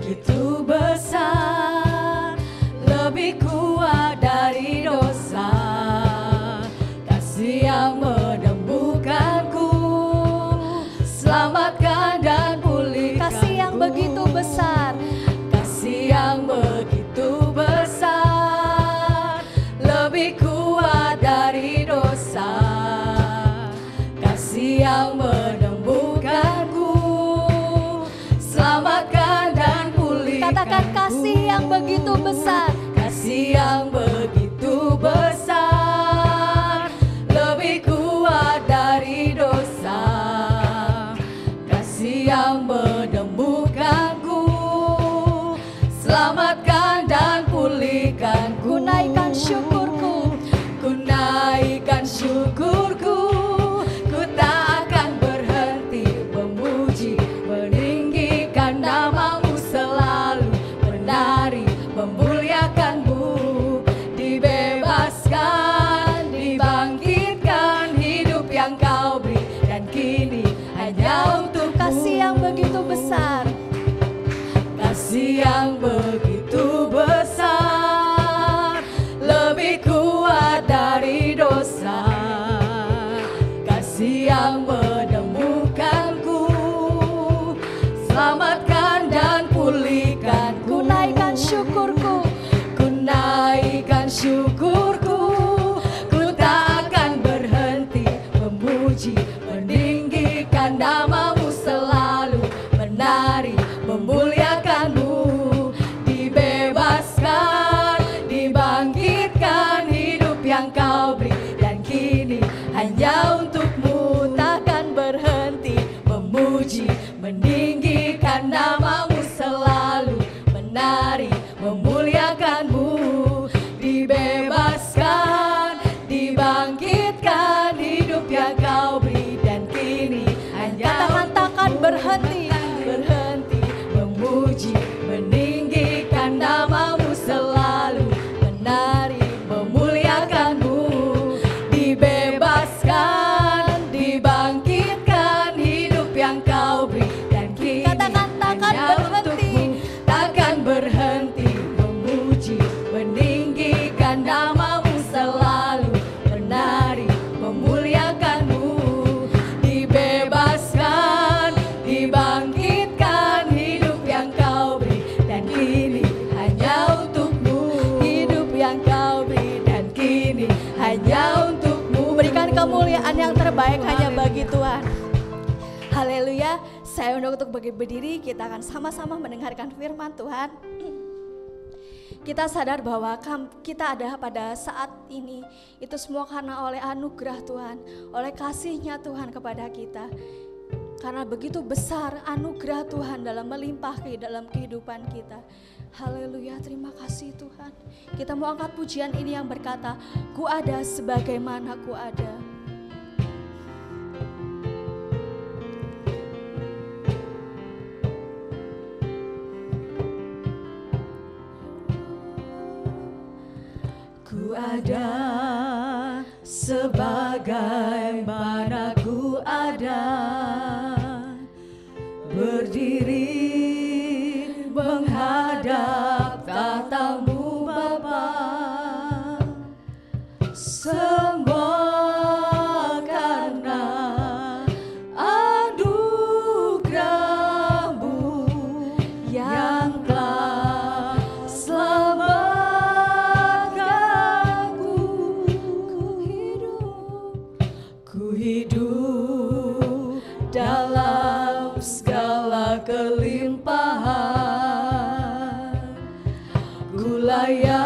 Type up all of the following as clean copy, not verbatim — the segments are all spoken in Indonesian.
begitu besar, lebih kuat dari dosa. Kasih yang menemukanku, selamatkan dan pulihkan. Kasih yang begitu besar, kasih yang begitu besar, lebih kuat dari dosa. Kasih yang menemukanku, selamatkan dan pulihkan. katakan kasih yang begitu besar, kasih yang begitu besar, lebih kuat dari dosa. Kasih yang menemukanku, selamatkan dan pulihkan. ku naikkan syukurku, ku naikkan syukurku, ku tak akan berhenti memuji, meninggikan namamu selalu, menari, memuliakanmu, dibebaskan, dibangkitkan, hidup yang kau beri, dan kini hanya untukmu. kasih yang begitu besar, Kasih yang begitu besar, lebih kuat dari dosa. Kasih yang menemukanku, selamatkan dan pulihkan. ku naikkan syukurku, ku naikkan syukurku, ku tak akan berhenti memuji, meninggikan namamu selalu, menari, memuliakanmu, dibebaskan, dibangkitkan, hidup yang kau beri, dan kini hanya untukmu. Takkan berhenti memuji, meninggikan namamu selalu, menari, memuliakanmu, dibebaskan, dibangkitkan, hidup yang kau beri, dan kini hanya katakan takkan berhenti, berhenti memuji, meninggikan namamu selalu, menari, memuliakanmu, dibebaskan, dibangkitkan, hidup yang kau beri, dan kini katakan takkan hanya berhenti, untukmu. Takkan berhenti memuji, meninggikan namamu selalu, menari, memuliakanmu, dibebaskan, dibangkitkan, hidup yang kau beri, dan kini hanya untukmu. Hidup yang kau beri, dan kini hanya untukmu. berikan kemuliaan yang terbaik hanya bagi Tuhan. Haleluya. Saya undang untuk berdiri, kita akan sama-sama mendengarkan firman Tuhan. Kita sadar bahwa kita ada pada saat ini itu semua karena oleh anugerah Tuhan, oleh kasih-Nya Tuhan kepada kita. Karena begitu besar anugerah Tuhan dalam melimpah dalam kehidupan kita. Haleluya, terima kasih Tuhan. Kita mau angkat pujian ini yang berkata, ku ada sebagaimana ku ada. Ku ada sebagaimana ku ada, berdiri menghadap tatamu Bapa, semua karena anugerah-Mu yang telah selamatkanku. Ku hidup dalam segala kelimpahan, ku layak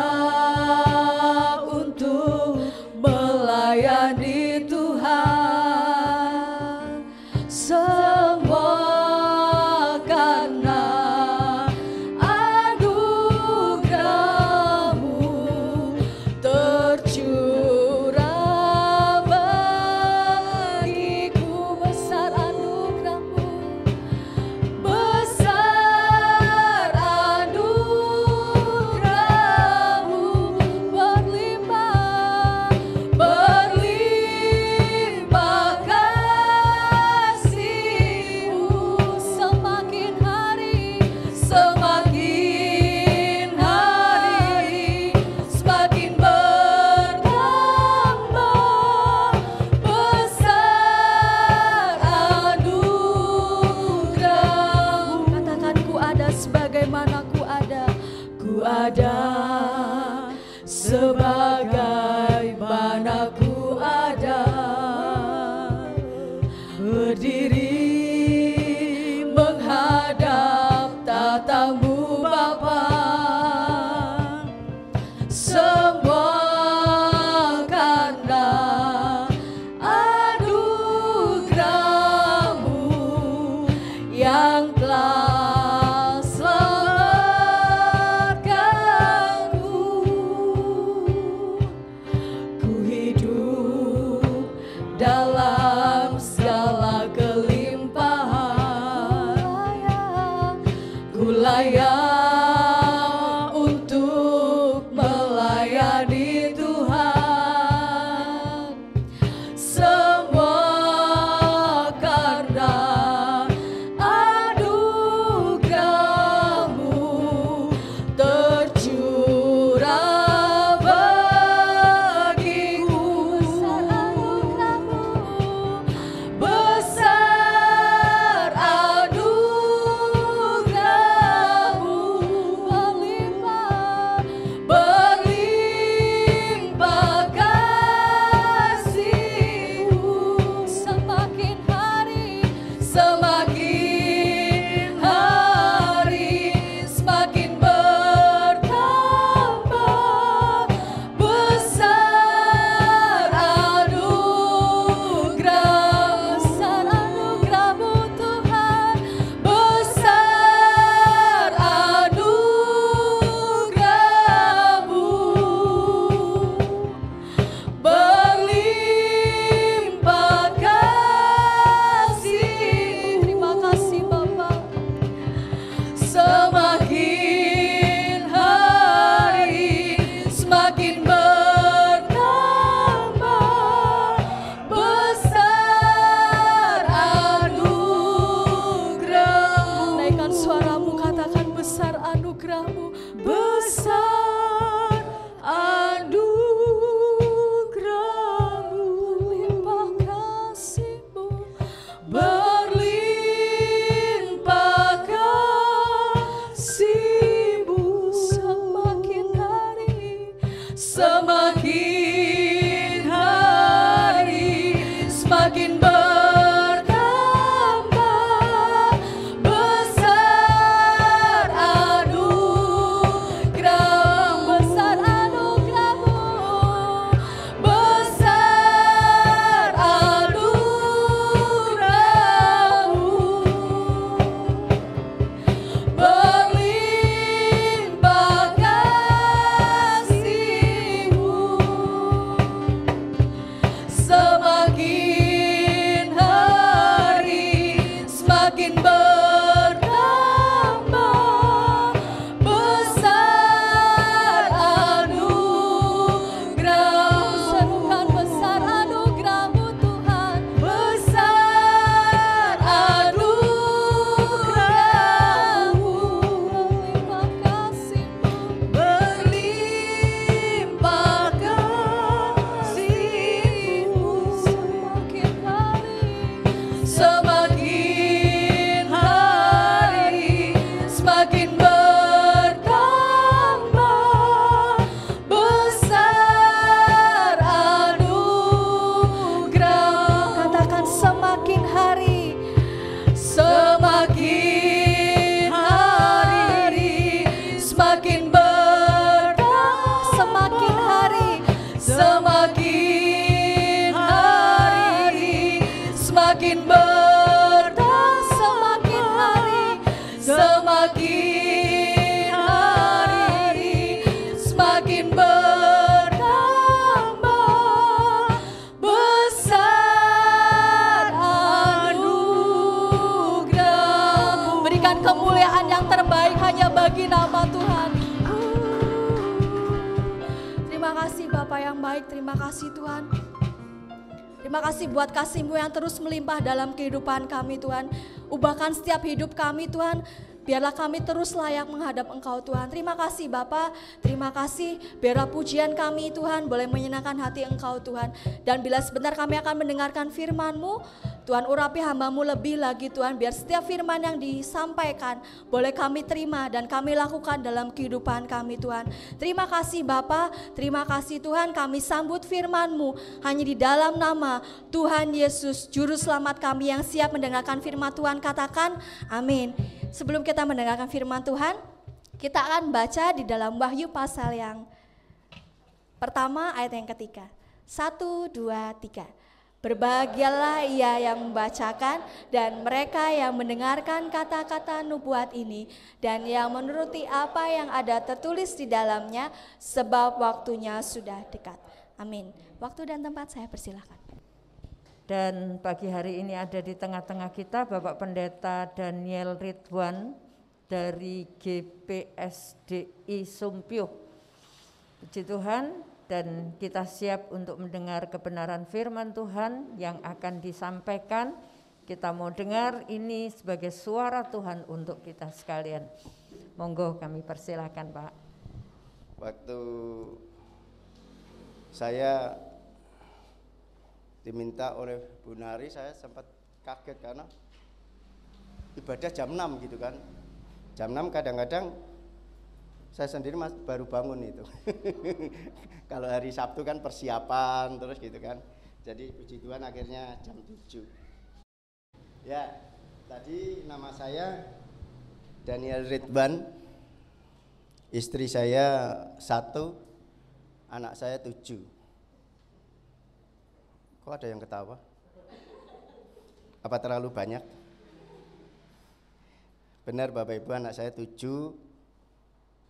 untuk melayani Tuhan. Semua karena anugerah-Mu tercurah bagiku. Besar anugerah-Mu, besar telah selamatkanku. Ku hidup dalam segala kelimpahan. Ku layak untuk melayani Tuhan. Semua karena anugerah-Mu tercurah bagiku. Besar anugerah-Mu, berlimpah kasih-Mu. Semakin hari semakin bertambah. Besar anugerah-Mu Tuhan. Besar anugerah-Mu, berlimpah kasih. Terima kasih Bapa. Semakin hari semakin bertambah. Besar anugerah-Mu. Naikkan suaramu, katakan besar anugerah-Mu. Besar anugerah-Mu, limpah kasih-Mu, berlimpah kasih-Mu. Semakin hari semakin bertambah. Besar anugerah-Mu, besar anugerah-Mu, besar anugerah-Mu, berlimpah kasih-Mu. Semakin hari semakin bertambah. Besar anugerah-Mu, serukan besar anugerah-Mu Tuhan. Besar anugerah-Mu, berlimpah kasih-Mu, berlimpah kasih-Mu. Semakin hari semakin bertambah. Besar anugerah-Mu. Katakan semakin hari semakin bertambah. Semakin hari semakin bertambah. Semakin hari semakin bertambah. Besar anugerah-Mu. Berikan kemuliaan yang terbaik hanya bagi nama Tuhan. Terima kasih Bapa yang baik, terima kasih Tuhan. Terima kasih buat kasih-Mu yang terus melimpah dalam kehidupan kami Tuhan. Ubahkan setiap hidup kami Tuhan. Biarlah kami terus layak menghadap Engkau Tuhan. Terima kasih Bapa, terima kasih. Biarlah pujian kami Tuhan boleh menyenangkan hati Engkau Tuhan. Dan bila sebentar kami akan mendengarkan firman-Mu, Tuhan urapi hamba-Mu lebih lagi Tuhan. Biar setiap firman yang disampaikan boleh kami terima dan kami lakukan dalam kehidupan kami Tuhan. Terima kasih Bapa, terima kasih Tuhan. Kami sambut firman-Mu hanya di dalam nama Tuhan Yesus Juru Selamat kami yang siap mendengarkan firman Tuhan. Katakan amin. Sebelum kita mendengarkan firman Tuhan, kita akan baca di dalam Wahyu pasal yang pertama ayat yang ketiga. 1, 2, 3. Berbahagialah ia yang membacakan dan mereka yang mendengarkan kata-kata nubuat ini dan yang menuruti apa yang ada tertulis di dalamnya, sebab waktunya sudah dekat. Amin. Waktu dan tempat saya persilahkan. Dan pagi hari ini ada di tengah-tengah kita Bapak Pendeta Daniel Ridwan dari GPSDI Sumpyuh. Puji Tuhan, dan kita siap untuk mendengar kebenaran firman Tuhan yang akan disampaikan. Kita mau dengar ini sebagai suara Tuhan untuk kita sekalian. Monggo kami persilakan Pak. Waktu saya diminta oleh Bu Nari, saya sempat kaget karena ibadah jam 6 gitu kan. Jam 6 kadang-kadang saya sendiri baru bangun itu. Kalau hari Sabtu kan persiapan terus gitu kan. Jadi puji Tuhan akhirnya jam 7. Ya, tadi nama saya Daniel Ridwan. Istri saya 1, anak saya 7. Kok ada yang ketawa? Apa terlalu banyak? Benar Bapak Ibu, anak saya 7,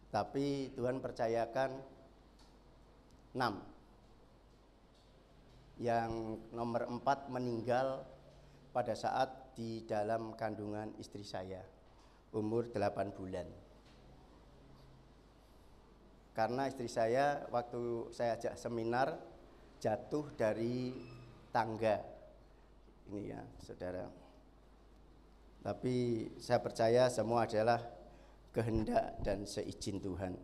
tapi Tuhan percayakan 6. Yang nomor 4 meninggal pada saat di dalam kandungan istri saya, umur 8 bulan. Karena istri saya waktu saya ajak seminar jatuh dari tangga. Ini ya saudara. Tapi saya percaya semua adalah kehendak dan seizin Tuhan.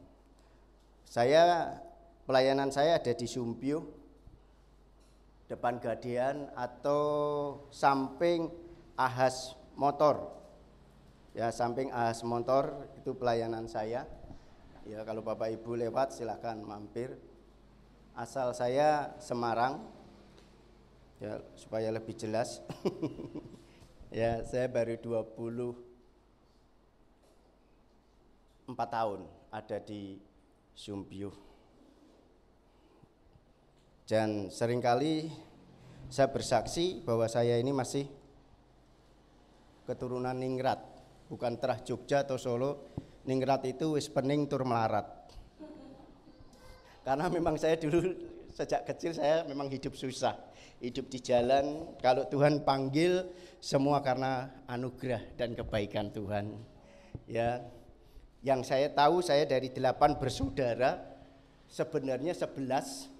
Pelayanan saya ada di Sumpyuh, depan Gadean atau samping Ahas Motor. Ya, samping Ahas Motor itu pelayanan saya. Ya, kalau Bapak Ibu lewat silakan mampir. Asal saya Semarang. Ya, supaya lebih jelas. Ya, saya baru 4 tahun ada di Sumpyuh. Dan seringkali saya bersaksi bahwa saya ini masih keturunan Ningrat, bukan terah Jogja atau Solo. Ningrat itu wis pening tur melarat. Karena memang saya dulu sejak kecil saya memang hidup susah, hidup di jalan. Kalau Tuhan panggil semua karena anugerah dan kebaikan Tuhan. Ya. Yang saya tahu saya dari 8 bersaudara, sebenarnya 11,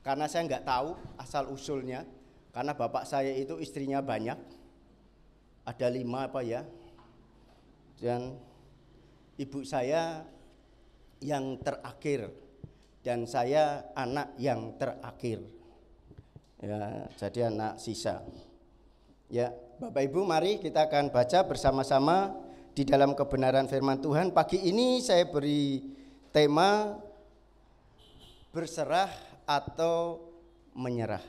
karena saya nggak tahu asal usulnya, karena bapak saya itu istrinya banyak, ada 5 apa ya, dan ibu saya yang terakhir, dan saya anak yang terakhir, ya jadi anak sisa. Ya Bapak Ibu, mari kita akan baca bersama-sama di dalam kebenaran firman Tuhan. Pagi ini saya beri tema berserah atau menyerah.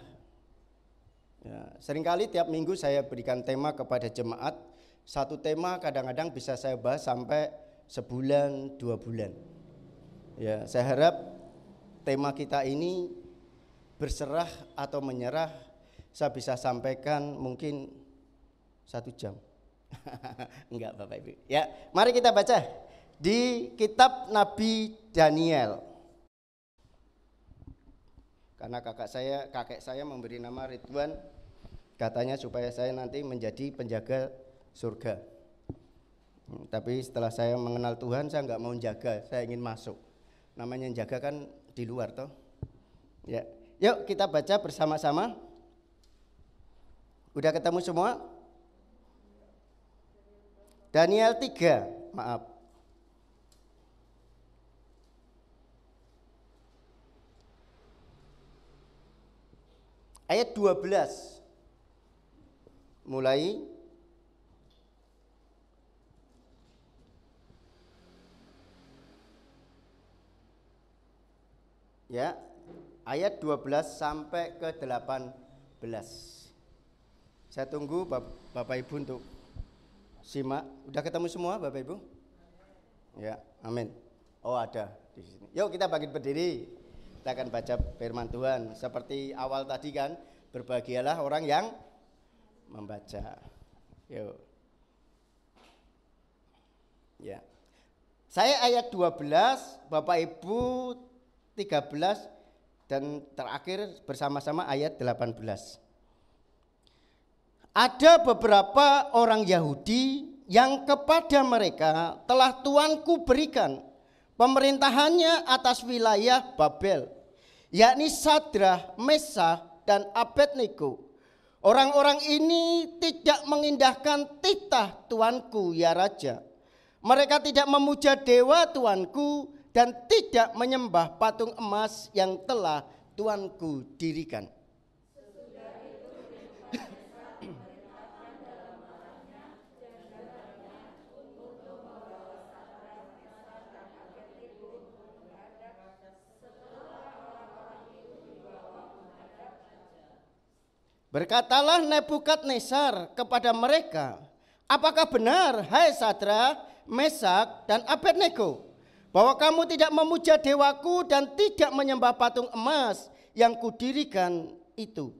Ya, seringkali tiap minggu saya berikan tema kepada jemaat. Satu tema kadang-kadang bisa saya bahas sampai sebulan, 2 bulan. Ya, saya harap tema kita ini berserah atau menyerah saya bisa sampaikan mungkin 1 jam. Enggak Bapak Ibu. Ya, mari kita baca di kitab Nabi Daniel. Karena kakek saya memberi nama Ridwan, katanya supaya saya nanti menjadi penjaga surga. Tapi setelah saya mengenal Tuhan, saya enggak mau jaga, saya ingin masuk. Namanya jaga kan di luar toh. Ya, yuk kita baca bersama-sama. Udah ketemu semua? Daniel 3, maaf. Ayat 12. Mulai. Ya, ayat 12 sampai ke 18. Saya tunggu Bapak Ibu untuk simak. Udah ketemu semua Bapak Ibu? Ya, amin. Oh ada di sini. Yuk kita bangkit berdiri. Kita akan baca firman Tuhan. Seperti awal tadi kan, Berbahagialah orang yang membaca. Yuk. Ya. Saya ayat 12, Bapak Ibu 13 dan terakhir bersama-sama ayat 18. Ada beberapa orang Yahudi yang kepada mereka telah Tuanku berikan pemerintahannya atas wilayah Babel, yakni Sadrah, Mesah, dan Abednego. Orang-orang ini tidak mengindahkan titah Tuanku ya Raja. Mereka tidak memuja dewa Tuanku dan tidak menyembah patung emas yang telah Tuanku dirikan. Berkatalah Nebukadnezar kepada mereka, apakah benar, hai Sadrah, Mesak, dan Abednego, bahwa kamu tidak memuja dewaku dan tidak menyembah patung emas yang kudirikan itu?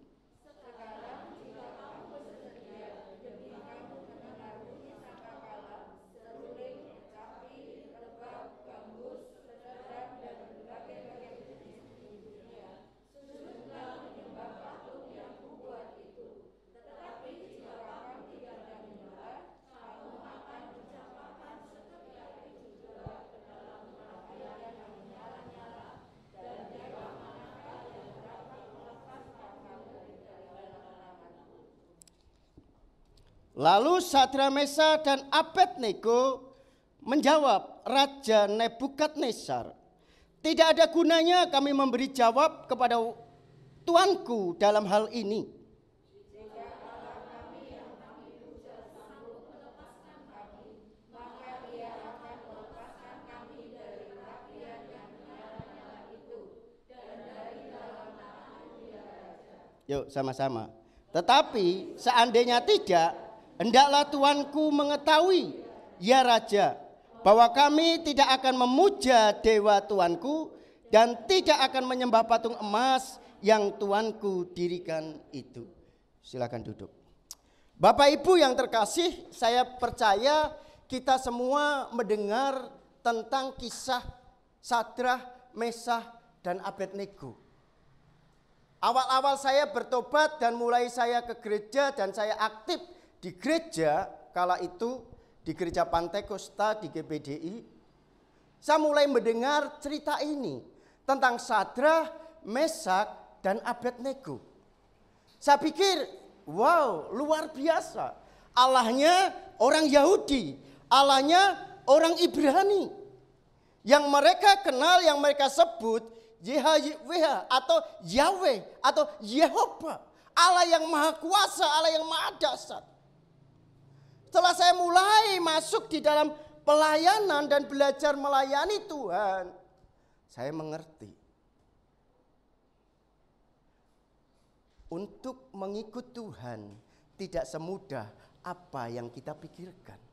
Lalu Sadrah, Mesah, dan Abednego menjawab Raja Nebukadnezar, tidak ada gunanya kami memberi jawab kepada Tuanku dalam hal ini. Yuk sama-sama. Tetapi seandainya tidak, hendaklah Tuanku mengetahui, ya Raja, bahwa kami tidak akan memuja dewa Tuanku dan tidak akan menyembah patung emas yang Tuanku dirikan itu. Silakan duduk. Bapak Ibu yang terkasih, saya percaya kita semua mendengar tentang kisah Sadrah, Mesah, dan Abednego. Awal-awal saya bertobat dan mulai saya ke gereja dan saya aktif di gereja kala itu, di gereja Pantai Kosta di GPDI, saya mulai mendengar cerita ini tentang Sadrah, Mesak, dan Abednego. Saya pikir, wow, luar biasa. Allahnya orang Yahudi, Allahnya orang Ibrani. Yang mereka kenal, yang mereka sebut YHWH atau Yahweh atau Yehova. Allah yang maha kuasa, Allah yang maha dahsyat. Setelah saya mulai masuk di dalam pelayanan dan belajar melayani Tuhan, saya mengerti. Untuk mengikut Tuhan tidak semudah apa yang kita pikirkan.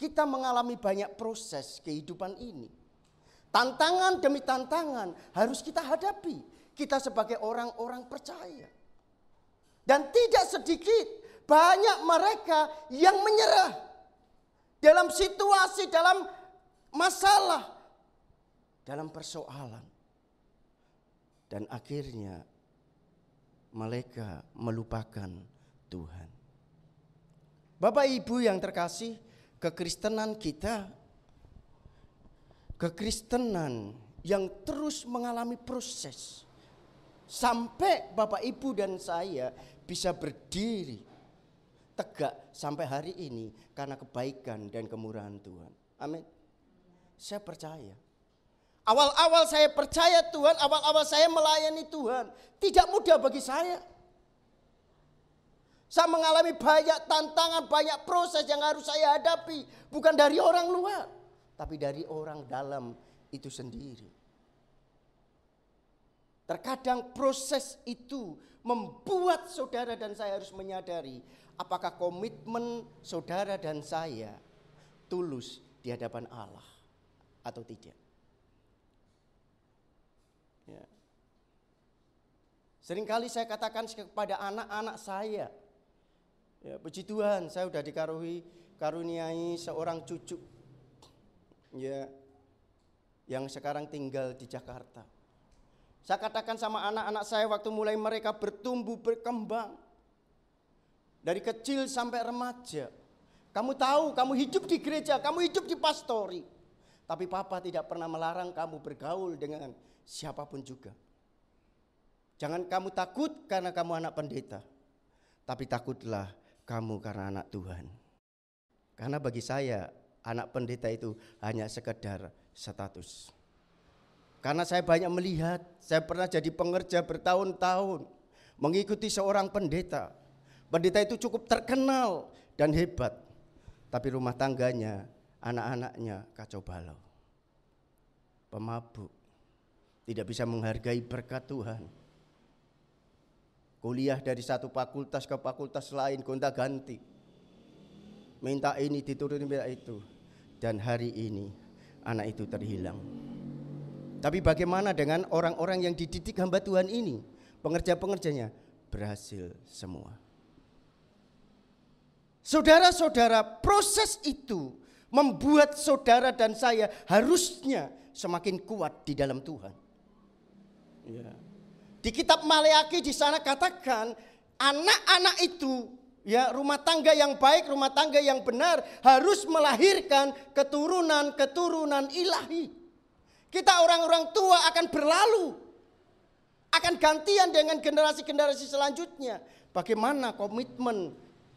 Kita mengalami banyak proses kehidupan ini. Tantangan demi tantangan harus kita hadapi. Kita sebagai orang-orang percaya. Dan tidak sedikit banyak mereka yang menyerah dalam situasi, dalam masalah, dalam persoalan. Dan akhirnya mereka melupakan Tuhan. Bapak Ibu yang terkasih, kekristenan kita, kekristenan yang terus mengalami proses. Sampai Bapak Ibu dan saya bisa berdiri tegak sampai hari ini karena kebaikan dan kemurahan Tuhan. Amin. Saya percaya. Awal-awal saya percaya Tuhan, awal-awal saya melayani Tuhan, tidak mudah bagi saya. Saya mengalami banyak tantangan, banyak proses yang harus saya hadapi. Bukan dari orang luar, tapi dari orang dalam itu sendiri. Terkadang proses itu membuat saudara dan saya harus menyadari apakah komitmen saudara dan saya tulus di hadapan Allah atau tidak. Ya. Seringkali saya katakan kepada anak-anak saya, ya, puji Tuhan saya sudah dikaruniai seorang cucu, ya, yang sekarang tinggal di Jakarta. Saya katakan sama anak-anak saya waktu mulai mereka bertumbuh berkembang, dari kecil sampai remaja, kamu tahu kamu hidup di gereja, kamu hidup di pastori, tapi Papa tidak pernah melarang kamu bergaul dengan siapapun juga. Jangan kamu takut karena kamu anak pendeta, tapi takutlah kamu karena anak Tuhan. Karena bagi saya anak pendeta itu hanya sekedar status. Karena saya banyak melihat, saya pernah jadi pengerja bertahun-tahun, mengikuti seorang pendeta. Pendeta itu cukup terkenal dan hebat, tapi rumah tangganya, anak-anaknya kacau balau, pemabuk, tidak bisa menghargai berkat Tuhan. Kuliah dari satu fakultas ke fakultas lain, gonta-ganti, minta ini diturunin, minta itu, dan hari ini anak itu terhilang. Tapi bagaimana dengan orang-orang yang dididik hamba Tuhan ini? Pengerja-pengerjanya berhasil semua. Saudara-saudara, proses itu membuat saudara dan saya harusnya semakin kuat di dalam Tuhan. Ya. Di kitab Maleakhi di sana katakan anak-anak itu, ya, rumah tangga yang baik, rumah tangga yang benar harus melahirkan keturunan-keturunan ilahi. Kita orang-orang tua akan berlalu, akan gantian dengan generasi-generasi selanjutnya. Bagaimana komitmen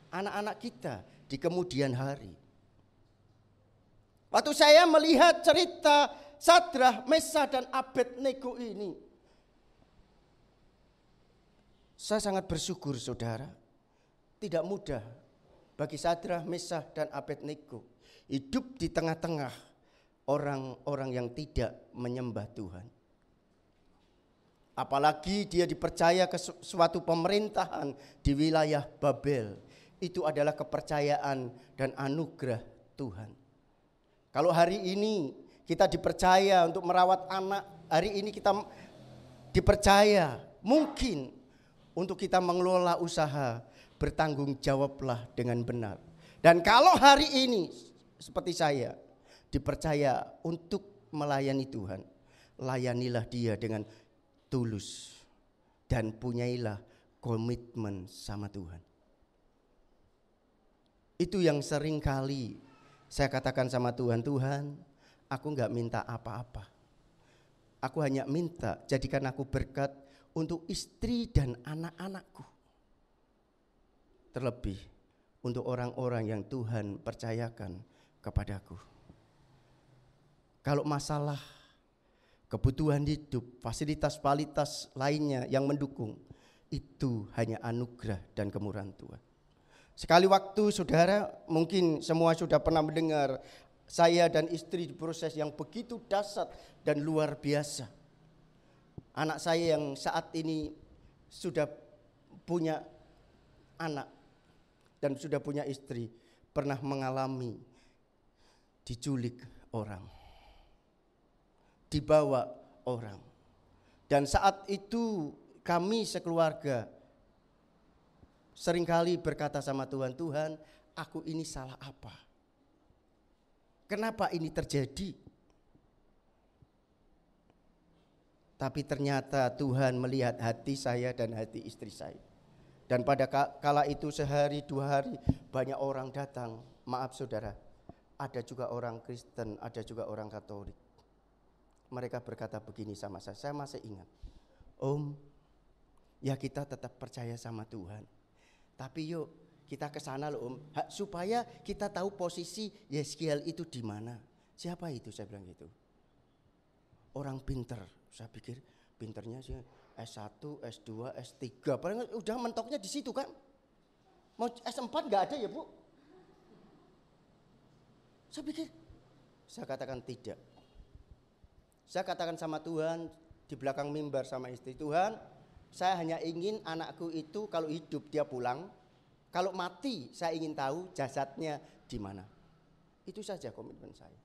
anak-anak kita di kemudian hari? Waktu saya melihat cerita Sadrah, Mesah dan Abednego ini, saya sangat bersyukur saudara. Tidak mudah bagi Sadrah, Mesah dan Abednego hidup di tengah-tengah orang-orang yang tidak menyembah Tuhan. Apalagi dia dipercaya ke suatu pemerintahan di wilayah Babel. Itu adalah kepercayaan dan anugerah Tuhan. Kalau hari ini kita dipercaya untuk merawat anak, hari ini kita dipercaya mungkin untuk kita mengelola usaha, bertanggung jawablah dengan benar. Dan kalau hari ini seperti saya dipercaya untuk melayani Tuhan, layanilah dia dengan tulus dan punyailah komitmen sama Tuhan. Itu yang sering kali saya katakan sama Tuhan, Tuhan, aku enggak minta apa-apa. Aku hanya minta jadikan aku berkat untuk istri dan anak-anakku. Terlebih untuk orang-orang yang Tuhan percayakan kepadaku. Kalau masalah kebutuhan hidup, fasilitas lainnya yang mendukung, itu hanya anugerah dan kemurahan Tuhan. Sekali waktu saudara, mungkin semua sudah pernah mendengar saya dan istri di proses yang begitu dahsyat dan luar biasa. Anak saya yang saat ini sudah punya anak dan sudah punya istri, pernah mengalami diculik orang, dibawa orang. Dan saat itu kami sekeluarga seringkali berkata sama Tuhan, Tuhan, aku ini salah apa? Kenapa ini terjadi? Tapi ternyata Tuhan melihat hati saya dan hati istri saya. Dan pada kala itu sehari dua hari banyak orang datang. Maaf saudara, ada juga orang Kristen, ada juga orang Katolik. Mereka berkata begini sama saya masih ingat. Om, ya kita tetap percaya sama Tuhan. Tapi yuk kita ke sana loh Om, supaya kita tahu posisi Yeskiel itu di mana. Siapa itu? Saya bilang gitu. Orang pinter. Saya pikir pinternya sih S1, S2, S3. Paling udah mentoknya di situ kan. Mau S4 enggak ada ya, Bu? Saya pikir, saya katakan tidak. Saya katakan sama Tuhan di belakang mimbar sama istri, Tuhan, saya hanya ingin anakku itu kalau hidup dia pulang, kalau mati saya ingin tahu jasadnya di mana. Itu saja komitmen saya.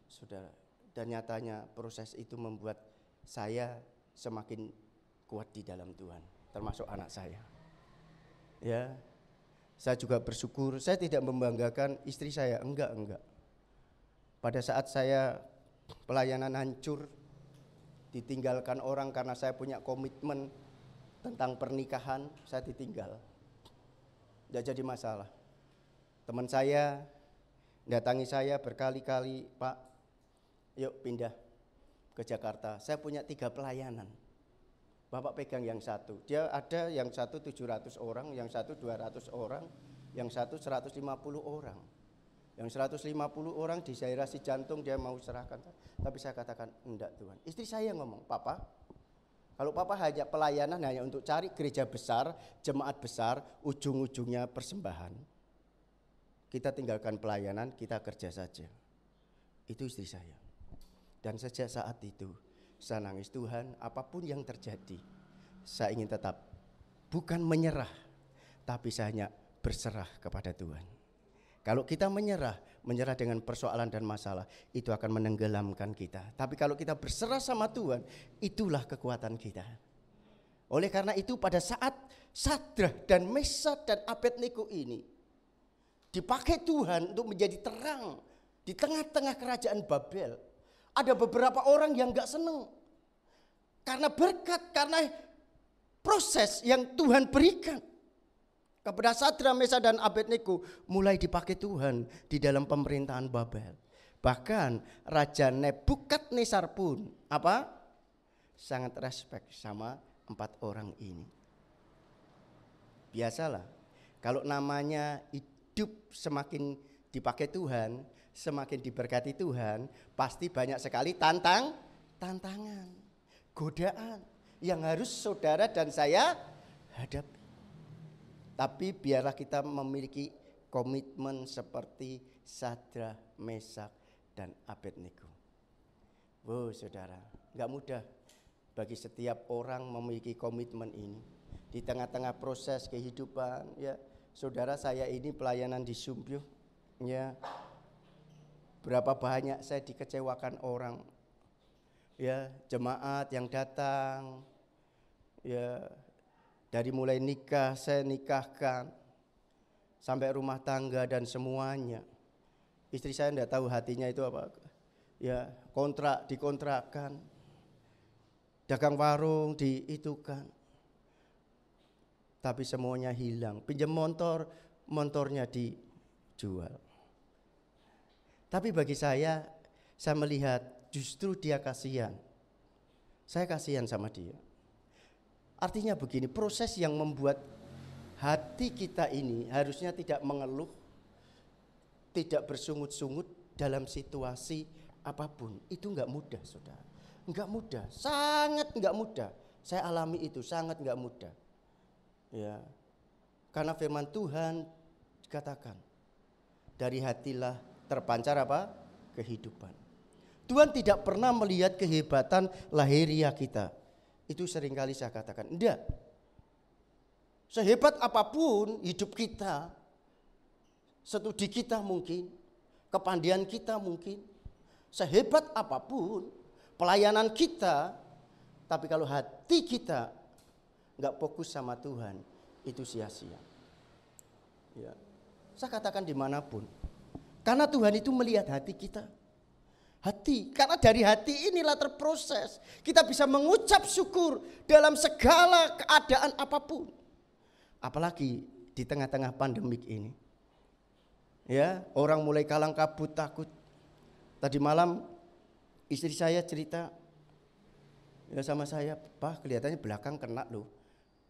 Saudara, dan nyatanya proses itu membuat saya semakin kuat di dalam Tuhan, termasuk anak saya. Ya, saya juga bersyukur. Saya tidak membanggakan istri saya, enggak. Pada saat saya pelayanan hancur, ditinggalkan orang karena saya punya komitmen tentang pernikahan, saya ditinggal. Tidak jadi masalah. Teman saya datangi saya berkali-kali, Pak, yuk pindah ke Jakarta. Saya punya 3 pelayanan. Bapak pegang yang satu. Dia ada yang satu 700 orang, yang satu 200 orang, yang satu 150 orang. Yang 150 orang di daerah si jantung dia mau serahkan. Tapi saya katakan, enggak Tuhan. Istri saya ngomong, Papa, kalau Papa hanya pelayanan hanya untuk cari gereja besar, jemaat besar, ujung-ujungnya persembahan. Kita tinggalkan pelayanan, kita kerja saja. Itu istri saya. Dan sejak saat itu, saya nangis, Tuhan, apapun yang terjadi, saya ingin tetap bukan menyerah, tapi saya hanya berserah kepada Tuhan. Kalau kita menyerah dengan persoalan dan masalah, itu akan menenggelamkan kita. Tapi kalau kita berserah sama Tuhan, itulah kekuatan kita. Oleh karena itu pada saat Sadrah dan Mesak dan Abednego ini dipakai Tuhan untuk menjadi terang di tengah-tengah kerajaan Babel, ada beberapa orang yang gak seneng. Karena berkat, karena proses yang Tuhan berikan kepada Sadrah, Mesak dan Abednego mulai dipakai Tuhan di dalam pemerintahan Babel. Bahkan Raja Nebukadnezar pun sangat respect sama 4 orang ini. Biasalah, kalau namanya hidup semakin dipakai Tuhan, semakin diberkati Tuhan, pasti banyak sekali tantangan, godaan yang harus saudara dan saya hadapi. Tapi biarlah kita memiliki komitmen seperti Sadrah, Mesak, dan Abednego. Wow, saudara, gak mudah bagi setiap orang memiliki komitmen ini. Di tengah-tengah proses kehidupan, ya, saudara saya ini pelayanan di Sumpyuh, ya, berapa banyak saya dikecewakan orang, ya, jemaat yang datang, ya, dari mulai nikah, saya nikahkan, sampai rumah tangga dan semuanya. Istri saya tidak tahu hatinya itu apa. Ya, dikontrakkan, dagang warung diitukan. Tapi semuanya hilang. Pinjam motornya dijual. Tapi bagi saya melihat justru dia kasihan. Saya kasihan sama dia. Artinya begini, proses yang membuat hati kita ini harusnya tidak mengeluh, tidak bersungut-sungut dalam situasi apapun. Itu enggak mudah, saudara. Enggak mudah, sangat enggak mudah. Saya alami itu, sangat enggak mudah. Ya, karena firman Tuhan dikatakan, dari hatilah terpancar kehidupan. Tuhan tidak pernah melihat kehebatan lahiriah kita. Itu seringkali saya katakan, enggak. Sehebat apapun hidup kita, studi kita mungkin, kepandian kita mungkin, sehebat apapun pelayanan kita, tapi kalau hati kita enggak fokus sama Tuhan, itu sia-sia. Ya. Saya katakan dimanapun, karena Tuhan itu melihat hati kita. Hati, karena dari hati inilah terproses. Kita bisa mengucap syukur dalam segala keadaan apapun. Apalagi di tengah-tengah pandemik ini. Ya, orang mulai kalang kabut, takut. Tadi malam istri saya cerita, ya sama saya, Pak, kelihatannya belakang kena loh,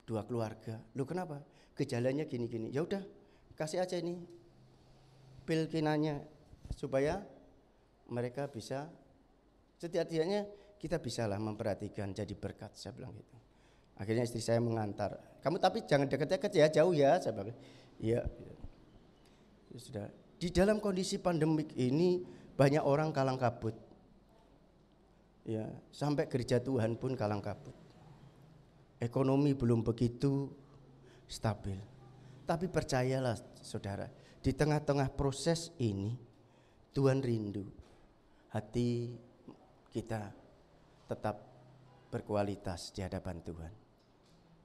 2 keluarga. Loh kenapa? Gejalanya gini-gini. Ya udah, kasih aja ini pil kinanya supaya mereka bisa, setidaknya kita bisalah memperhatikan, jadi berkat, saya bilang gitu. Akhirnya istri saya mengantar, kamu tapi jangan dekat-dekat ya, jauh ya, saya bilang. Iya. Ya sudah. Di dalam kondisi pandemik ini banyak orang kalang kabut. Ya, sampai gereja Tuhan pun kalang kabut. Ekonomi belum begitu stabil. Tapi percayalah saudara, di tengah-tengah proses ini Tuhan rindu hati kita tetap berkualitas di hadapan Tuhan.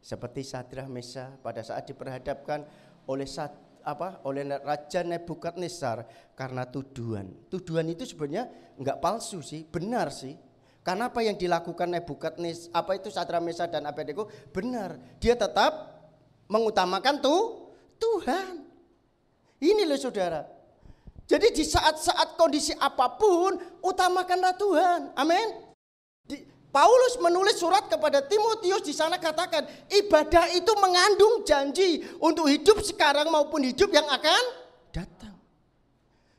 Seperti Sadrah Mesah pada saat diperhadapkan oleh Raja Nebukadnezar karena tuduhan. Tuduhan itu sebenarnya enggak palsu sih, benar sih. Karena apa yang dilakukan Nebukadnezar, Sadrah Mesah dan Abednego benar. Dia tetap mengutamakan Tuhan. Ini loh saudara. Jadi di saat-saat kondisi apapun, utamakanlah Tuhan. Amin. Paulus menulis surat kepada Timotius, di sana katakan ibadah itu mengandung janji untuk hidup sekarang maupun hidup yang akan datang.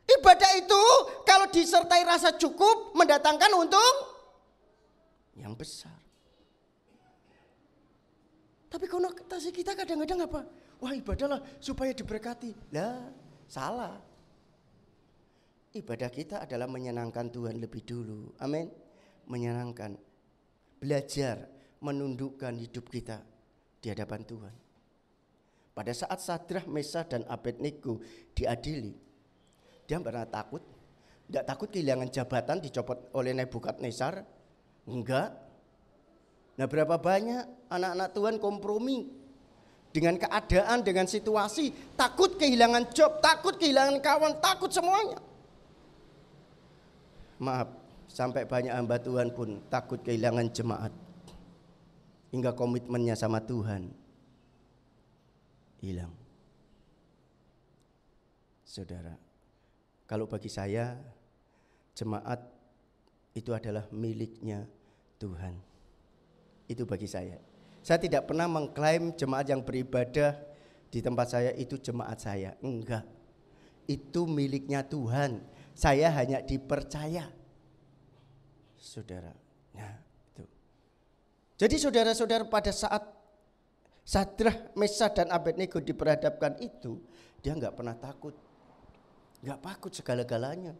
Ibadah itu kalau disertai rasa cukup mendatangkan untung yang besar. Tapi konotasi kita kadang-kadang apa? Wah, ibadahlah supaya diberkati. Lah, salah. Ibadah kita adalah menyenangkan Tuhan lebih dulu. Amin. Menyenangkan. Belajar menundukkan hidup kita di hadapan Tuhan. Pada saat Sadrah, Mesah dan Abednego diadili, dia pernah takut? Tidak takut kehilangan jabatan dicopot oleh Nebukadnezar? Enggak. Nah, berapa banyak anak-anak Tuhan kompromi dengan keadaan, dengan situasi, takut kehilangan job, takut kehilangan kawan, takut semuanya. Maaf, sampai banyak hamba Tuhan pun takut kehilangan jemaat. Hingga komitmennya sama Tuhan hilang. Saudara, kalau bagi saya jemaat itu adalah miliknya Tuhan. Itu bagi saya. Saya tidak pernah mengklaim jemaat yang beribadah di tempat saya itu jemaat saya. Enggak. Itu miliknya Tuhan. Saya hanya dipercaya. Saudara, nah itu. Jadi saudara-saudara, pada saat Sadrah, Mesah dan Abednego diperhadapkan itu, dia nggak pernah takut, nggak takut segala-galanya.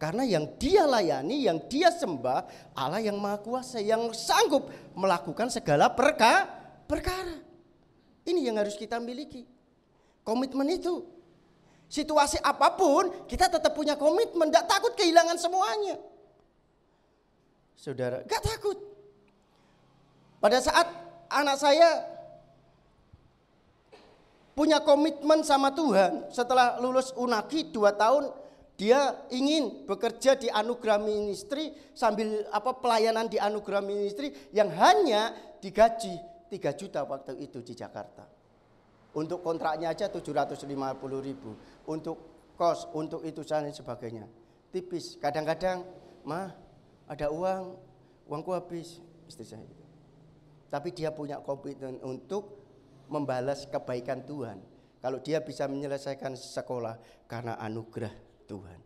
Karena yang dia layani, yang dia sembah Allah yang Maha Kuasa, yang sanggup melakukan segala perkara. Ini yang harus kita miliki, komitmen itu. Situasi apapun kita tetap punya komitmen, nggak takut kehilangan semuanya. Saudara, gak takut. Pada saat anak saya punya komitmen sama Tuhan, setelah lulus UNAGI 2 tahun, dia ingin bekerja di Anugerah Ministry sambil pelayanan di Anugerah Ministry yang hanya digaji 3 juta waktu itu di Jakarta. Untuk kontraknya aja 750.000, untuk kos, untuk itu dan sebagainya. Tipis, kadang-kadang, mah ada uangku habis, istri saya. Tapi dia punya komitmen untuk membalas kebaikan Tuhan. Kalau dia bisa menyelesaikan sekolah karena anugerah Tuhan.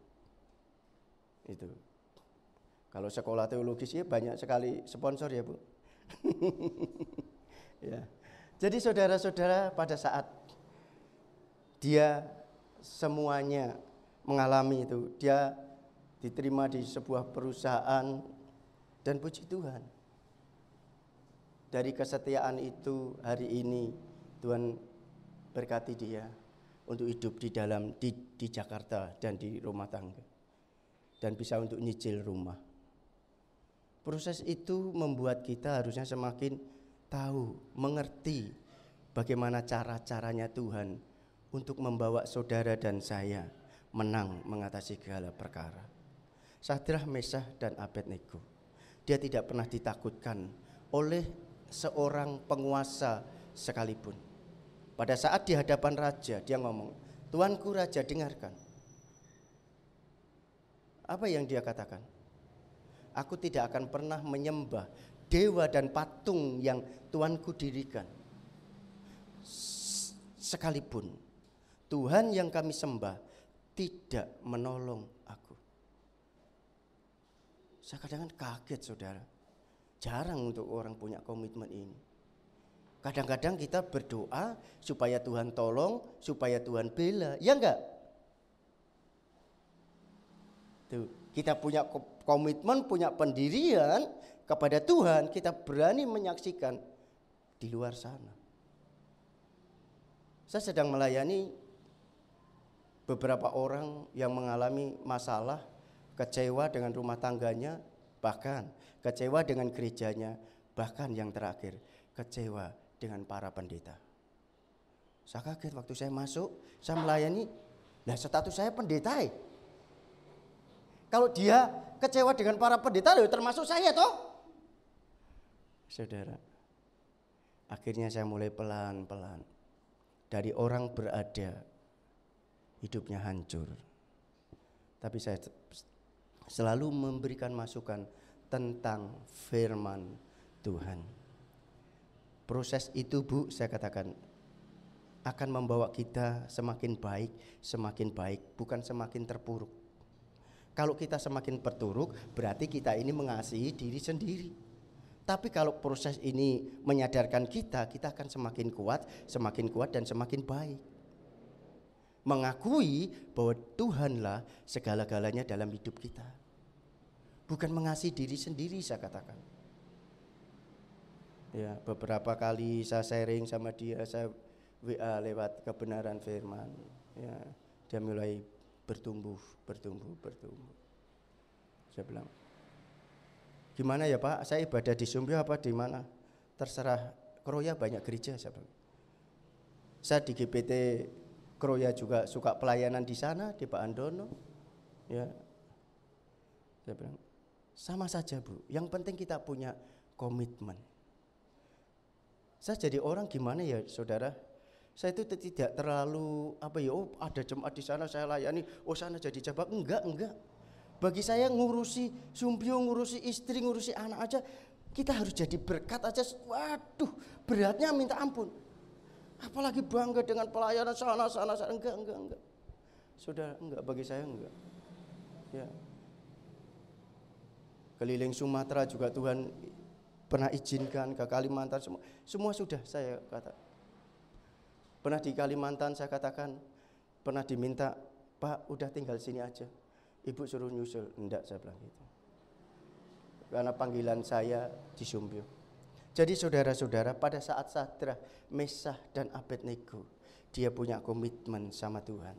Itu. Kalau sekolah teologis ya banyak sekali sponsor ya Bu. Ya. Jadi saudara-saudara, pada saat dia semuanya mengalami itu, dia diterima di sebuah perusahaan, dan puji Tuhan, dari kesetiaan itu hari ini Tuhan berkati dia untuk hidup di Jakarta dan di rumah tangga, dan bisa untuk nyicil rumah. Proses itu membuat kita harusnya semakin tahu, mengerti bagaimana cara-caranya Tuhan untuk membawa saudara dan saya menang mengatasi segala perkara. Sadrah, Mesah dan Abednego, dia tidak pernah ditakutkan oleh seorang penguasa sekalipun. Pada saat di hadapan raja, dia ngomong, "Tuanku raja, dengarkan." Apa yang dia katakan? "Aku tidak akan pernah menyembah dewa dan patung yang Tuanku dirikan. Sekalipun Tuhan yang kami sembah tidak menolong aku." Saya kadang-kadang kaget saudara. Jarang untuk orang punya komitmen ini. Kadang-kadang kita berdoa supaya Tuhan tolong, supaya Tuhan bela, ya enggak? Tuh, kita punya komitmen, punya pendirian kepada Tuhan, kita berani menyaksikan di luar sana. Saya sedang melayani beberapa orang yang mengalami masalah, kecewa dengan rumah tangganya, bahkan kecewa dengan gerejanya, bahkan yang terakhir kecewa dengan para pendeta. Saya kaget waktu saya masuk, saya melayani, lah status saya pendeta. Kalau dia kecewa dengan para pendeta, termasuk saya toh. Saudara, akhirnya saya mulai pelan-pelan dari orang berada, hidupnya hancur. Tapi saya selalu memberikan masukan tentang firman Tuhan. Proses itu, Bu, saya katakan akan membawa kita semakin baik, bukan semakin terpuruk. Kalau kita semakin terpuruk, berarti kita ini mengasihi diri sendiri. Tapi kalau proses ini menyadarkan kita akan semakin kuat dan semakin baik. Mengakui bahwa Tuhanlah segala-galanya dalam hidup kita. Bukan mengasihi diri sendiri, saya katakan. Ya, beberapa kali saya sharing sama dia, saya WA lewat kebenaran firman. Ya, dia mulai bertumbuh. Saya bilang, gimana ya Pak, saya ibadah di Sumpio apa di mana? Terserah, Kroya banyak gereja, saya bilang. Saya di GPT Kroya juga suka pelayanan di sana, di Pak Andono. Ya, saya bilang, sama saja Bu, yang penting kita punya komitmen. Saya jadi orang gimana ya saudara? Saya itu tidak terlalu ada jemaat di sana saya layani, sana jadi cabang, enggak. Bagi saya ngurusi Sumpio, ngurusi istri, ngurusi anak aja, kita harus jadi berkat aja. Waduh, beratnya minta ampun. Apalagi bangga dengan pelayanan sana, enggak. Saudara, enggak, bagi saya enggak. Ya. Keliling Sumatera juga Tuhan pernah izinkan, ke Kalimantan semua sudah saya kata. Pernah di Kalimantan saya katakan, pernah diminta, Pak udah tinggal sini aja, Ibu suruh nyusul. Enggak, saya bilang gitu. Karena panggilan saya di Sumpio. Jadi saudara-saudara, pada saat Sadrah, Mesah dan Abednego, dia punya komitmen sama Tuhan.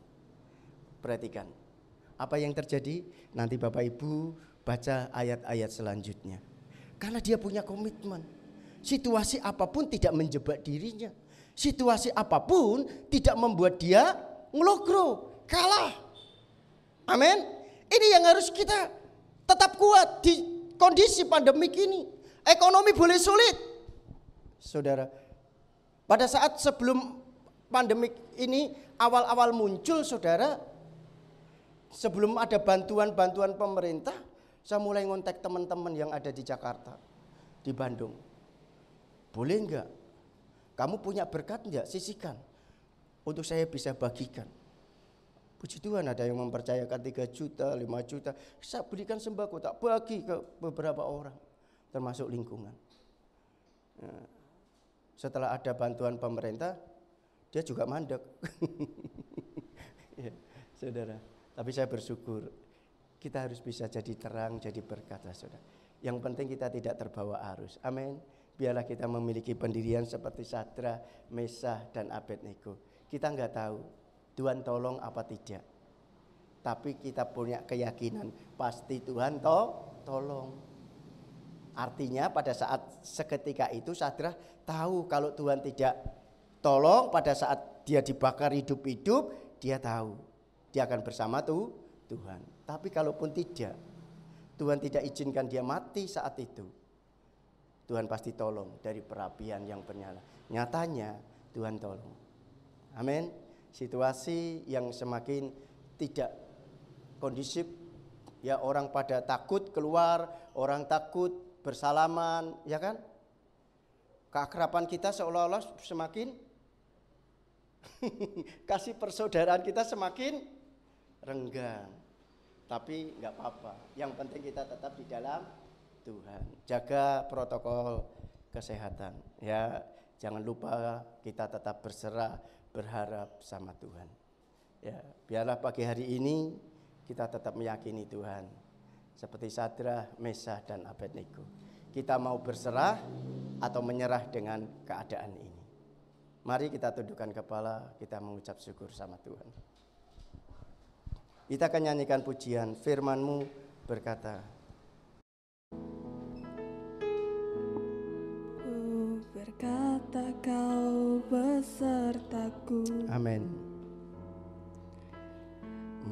Perhatikan, apa yang terjadi? Nanti Bapak Ibu baca ayat-ayat selanjutnya. Karena dia punya komitmen. Situasi apapun tidak menjebak dirinya. Situasi apapun tidak membuat dia ngelogro, kalah. Amin. Ini yang harus kita tetap kuat di kondisi pandemik ini. Ekonomi boleh sulit. Saudara, pada saat sebelum pandemik ini awal-awal muncul, saudara, sebelum ada bantuan-bantuan pemerintah, saya mulai ngontek teman-teman yang ada di Jakarta, di Bandung. Boleh enggak? Kamu punya berkat enggak? Sisihkan untuk saya bisa bagikan. Puji Tuhan, ada yang mempercayakan 3 juta, 5 juta. Saya berikan sembako, tak bagi ke beberapa orang, termasuk lingkungan. Nah, setelah ada bantuan pemerintah, dia juga mandek. Ya, saudara. Tapi saya bersyukur, kita harus bisa jadi terang, jadi berkat, saudara. Yang penting kita tidak terbawa arus. Amin. Biarlah kita memiliki pendirian seperti Sadrah, Mesah, dan Abednego. Kita enggak tahu Tuhan tolong apa tidak. Tapi kita punya keyakinan pasti Tuhan tolong. Artinya pada saat seketika itu Sadrah tahu kalau Tuhan tidak tolong, pada saat dia dibakar hidup-hidup, dia tahu dia akan bersama Tuhan. Tapi kalaupun tidak, Tuhan tidak izinkan dia mati saat itu, Tuhan pasti tolong dari perapian yang bernyala. Nyatanya Tuhan tolong. Amin. Situasi yang semakin tidak kondusif, ya, orang pada takut keluar, orang takut bersalaman, ya kan? Keakraban kita seolah-olah semakin kasih persaudaraan kita semakin renggang. Tapi enggak apa-apa. Yang penting kita tetap di dalam Tuhan. Jaga protokol kesehatan, ya. Jangan lupa kita tetap berserah, berharap sama Tuhan. Ya, biarlah pagi hari ini kita tetap meyakini Tuhan. Seperti Sadrah, Mesah, dan Abednego. Kita mau berserah atau menyerah dengan keadaan ini. Mari kita tundukkan kepala, kita mengucap syukur sama Tuhan. Kita akan nyanyikan pujian, firman-Mu berkata, berkata kau besertaku. Amin.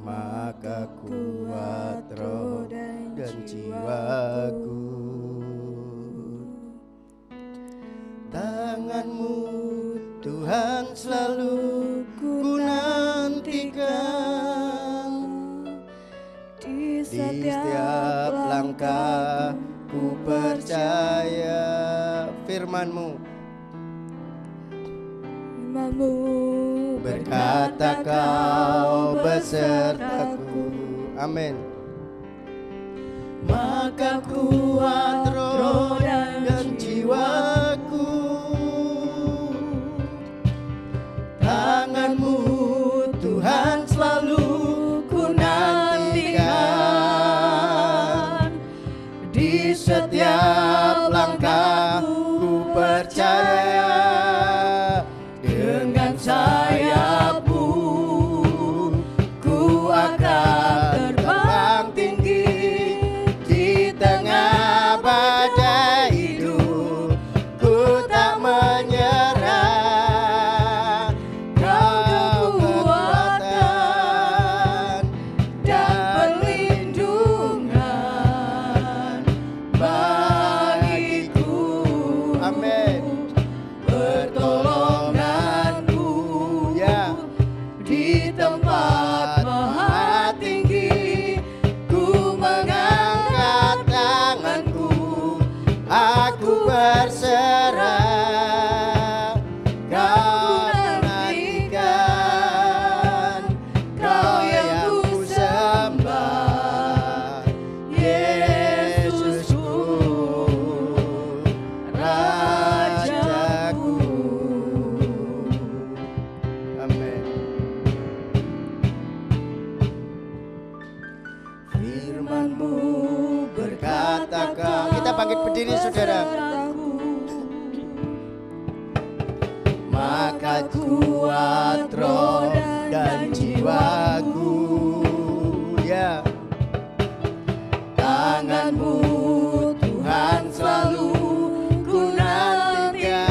Maka kuat roh dan jiwaku, tangan-Mu Tuhan selalu ku nantikan. Di Setiap langkah ku percaya firman-Mu. Berkata kau besertaku. Amin. Maka kuat roh dan jiwaku, tangan-Mu Tuhan selalu ku nantikan. Di setiap langkah ku percaya, dengan sayap-Mu ku akan terbang tinggi. Di tengah badai hidup ku tak menyerah. Kau kekuatan dan perlindungan bagiku. Amin. Pertolonganku, ya, di tempat maha tinggi. Ku mengangkat tanganku, aku berserah. Kau nantikan, Kau yang ku sembah, Yesusku, Rajaku. Amin. Firman-Mu berkata kau. Kita bangkit berdiri, saudara. Maka kuat roh dan jiwaku, ya, tangan-Mu Tuhan selalu ku nantikan.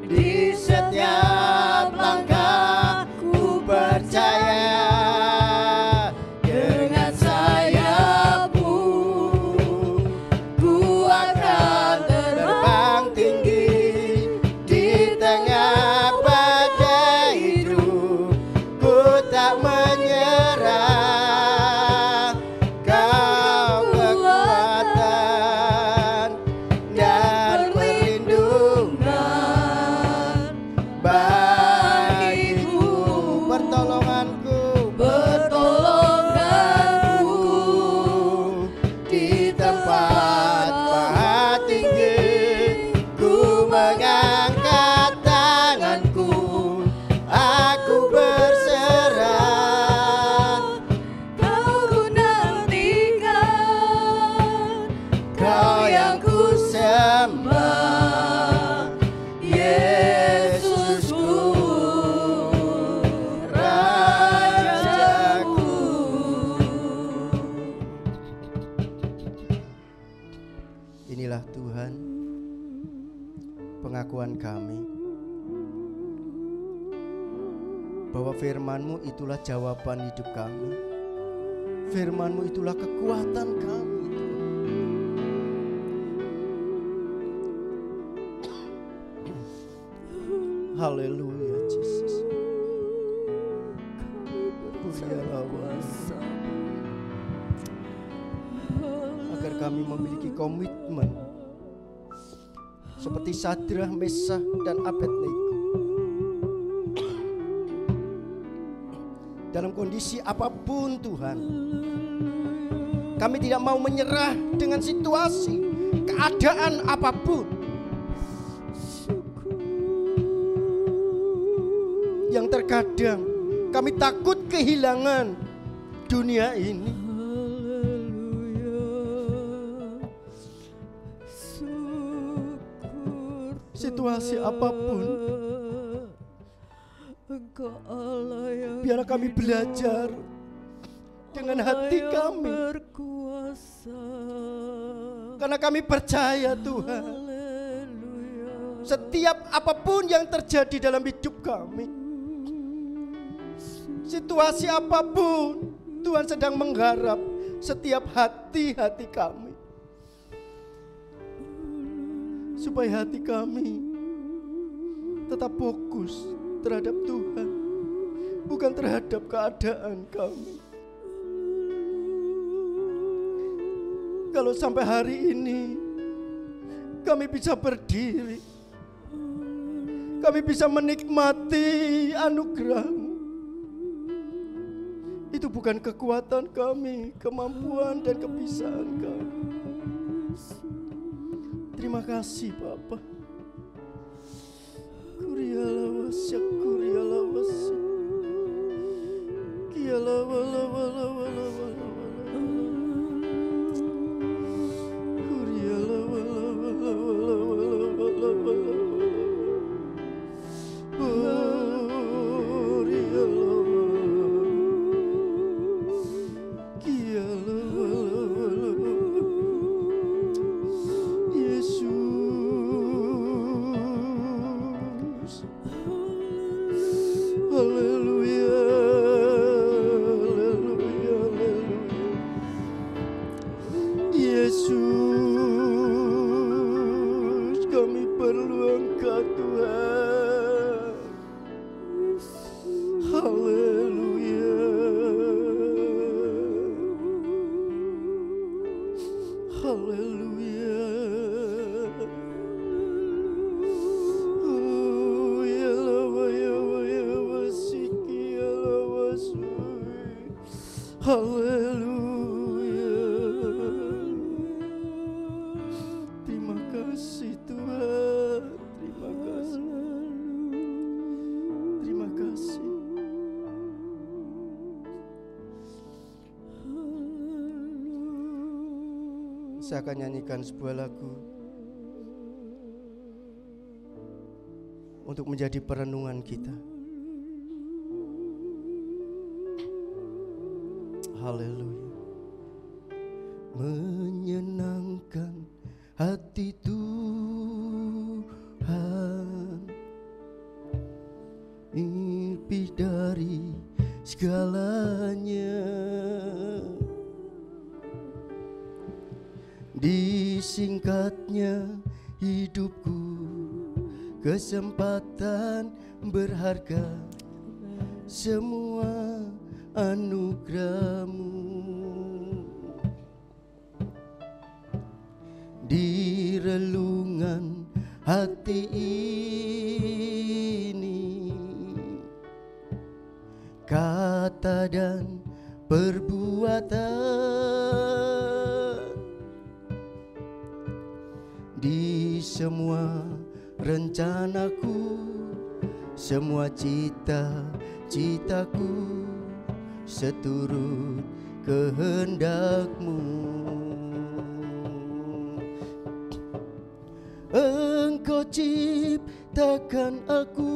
Di setiap langkah ku percaya, dengan sayap-Mu ku akan terbang tinggi. Di tengah badai hidup ku tak menyerah. Kau kekuatan dan perlindungan bagiku. Pertolonganku di tempat maha tinggi. Ku mengangkat tanganku, aku berserah. Kau ku nantikan, Kau yang ku sembah, Yesusku, Rajaku. Inilah Tuhan, pengakuan kami bahwa firman-Mu itulah jawaban hidup kami. Firman-Mu itulah kekuatan kami. Haleluya, Yesus. Agar kami memiliki komitmen seperti Sadrah, Mesah, dan Abednego. Dalam kondisi apapun Tuhan, kami tidak mau menyerah dengan situasi, keadaan apapun yang terkadang kami takut kehilangan dunia ini. Situasi apapun, biar kami belajar dengan hati kami Karena kami percaya Tuhan, setiap apapun yang terjadi dalam hidup kami, situasi apapun, Tuhan sedang menggarap setiap hati-hati kami, supaya hati kami tetap fokus terhadap Tuhan, bukan terhadap keadaan kami. Kalau sampai hari ini kami bisa berdiri, kami bisa menikmati anugerah-Mu, itu bukan kekuatan kami, kemampuan dan kebiasaan kami. Terima kasih Bapa. Kurialawasya, kurialawasya, kialawalawalawalawala. Saya akan nyanyikan sebuah lagu untuk menjadi perenungan kita. Haleluya. Menyenangkan hati Tuhan, lebih dari segalanya. Disingkatnya hidupku, kesempatan berharga, semua anugerah-Mu. Di relungan hati ini, kata dan perbuatan, di semua rencanaku, semua cita-citaku, seturut kehendak-Mu. Engkau ciptakan aku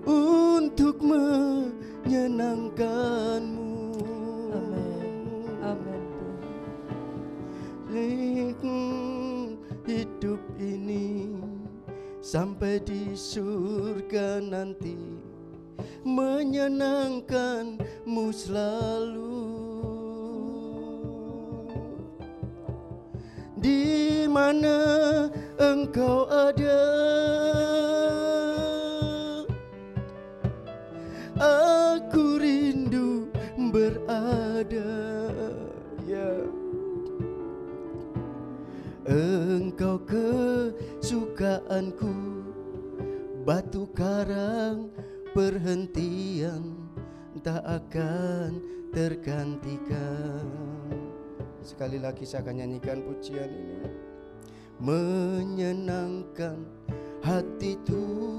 untuk menyenangkan-Mu. Hidup ini sampai di surga nanti, menyenangkan-Mu selalu. Di mana Engkau ada, aku rindu berada. Ya, Engkau kesukaanku, batu karang perhentian tak akan tergantikan. Sekali lagi saya akan nyanyikan pujian ini. Menyenangkan hati Tuhan,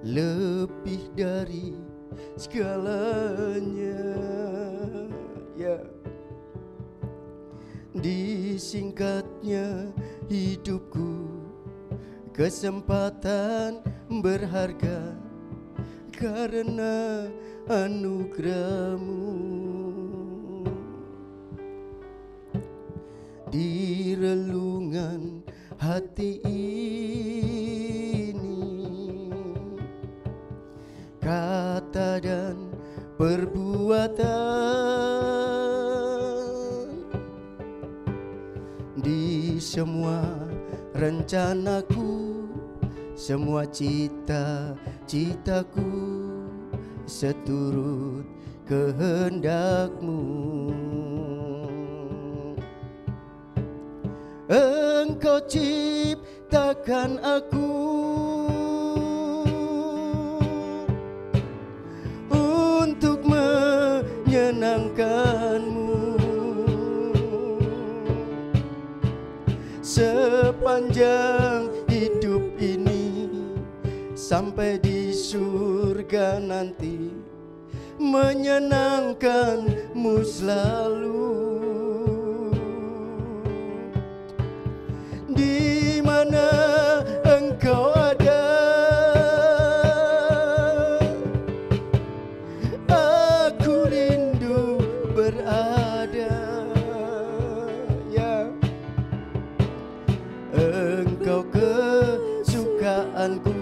lebih dari segalanya. Ya, disingkatnya hidupku, kesempatan berharga, karena anugerah-Mu. Di relungan hati ini, kata dan perbuatan, di semua rencanaku, semua cita-citaku seturut kehendak-Mu. Engkau ciptakan aku untuk menyenangkan-Mu. Sepanjang hidup ini sampai di surga nanti, menyenangkan-Mu selalu. Di mana Engkau ada, aku rindu berada. Ya, Engkau kesukaanku,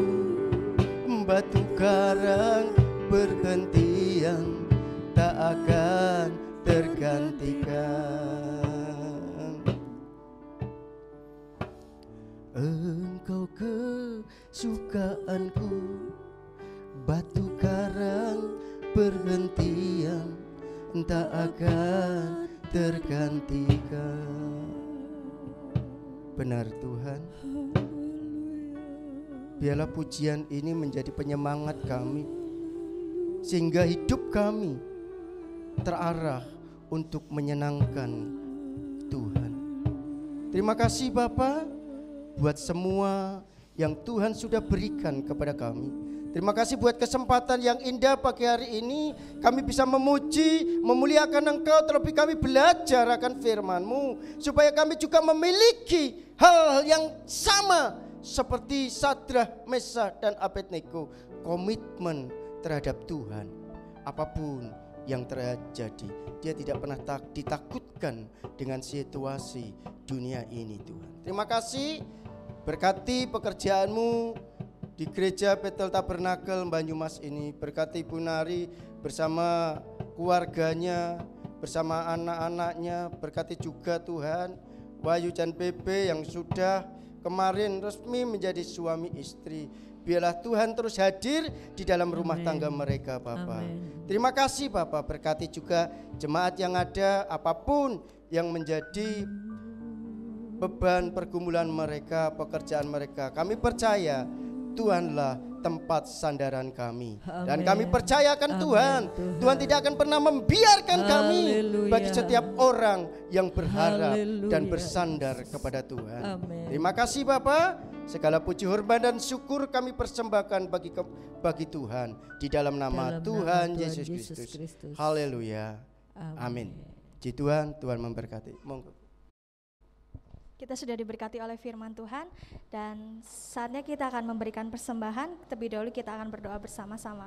batu karang berhentian tak akan tergantikan. Engkau kesukaanku, batu karang perhentian tak akan tergantikan. Benar Tuhan. Biarlah pujian ini menjadi penyemangat kami, sehingga hidup kami terarah untuk menyenangkan Tuhan. Terima kasih Bapa buat semua yang Tuhan sudah berikan kepada kami. Terima kasih buat kesempatan yang indah pagi hari ini. Kami bisa memuji, memuliakan Engkau, terlebih kami belajar akan firman-Mu, supaya kami juga memiliki hal yang sama seperti Sadrah, Mesah, dan Abednego. Komitmen terhadap Tuhan. Apapun yang terjadi, dia tidak pernah ditakutkan dengan situasi dunia ini Tuhan. Terima kasih. Berkati pekerjaan-Mu di gereja Bethel Tabernakel Banyumas ini. Berkati Ibu Nari bersama keluarganya, bersama anak-anaknya. Berkati juga Tuhan Wahyu dan Bebe yang sudah kemarin resmi menjadi suami istri. Biarlah Tuhan terus hadir di dalam rumah tangga mereka Bapa. Terima kasih Bapa. Berkati juga jemaat yang ada, apapun yang menjadi beban pergumulan mereka, pekerjaan mereka, kami percaya Tuhanlah tempat sandaran kami. Dan kami percayakan Tuhan, Tuhan tidak akan pernah membiarkan kami bagi setiap orang yang berharap dan bersandar kepada Tuhan. Terima kasih Bapa. Segala puji, hormat dan syukur kami persembahkan bagi Tuhan di dalam nama Tuhan Yesus Kristus. Haleluya. Amin. Puji Tuhan, Tuhan memberkati. Monggo. Kita sudah diberkati oleh firman Tuhan, dan saatnya kita akan memberikan persembahan. Terlebih dahulu kita akan berdoa bersama-sama.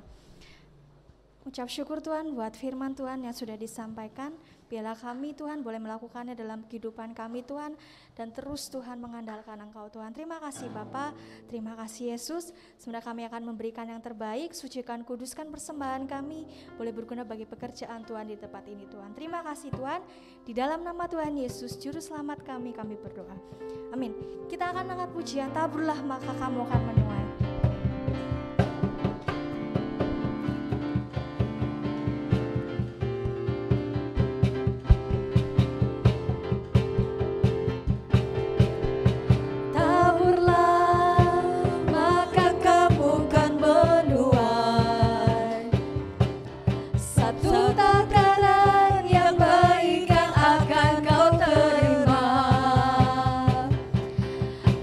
Ucap syukur Tuhan buat firman Tuhan yang sudah disampaikan. Biarlah kami Tuhan boleh melakukannya dalam kehidupan kami Tuhan, dan terus Tuhan mengandalkan Engkau Tuhan. Terima kasih Bapa, terima kasih Yesus. Sebenarnya kami akan memberikan yang terbaik. Sucikan, kuduskan persembahan kami, boleh berguna bagi pekerjaan Tuhan di tempat ini Tuhan. Terima kasih Tuhan. Di dalam nama Tuhan Yesus Juru Selamat kami berdoa. Amin. Kita akan angkat pujian, taburlah maka kamu akan menuai.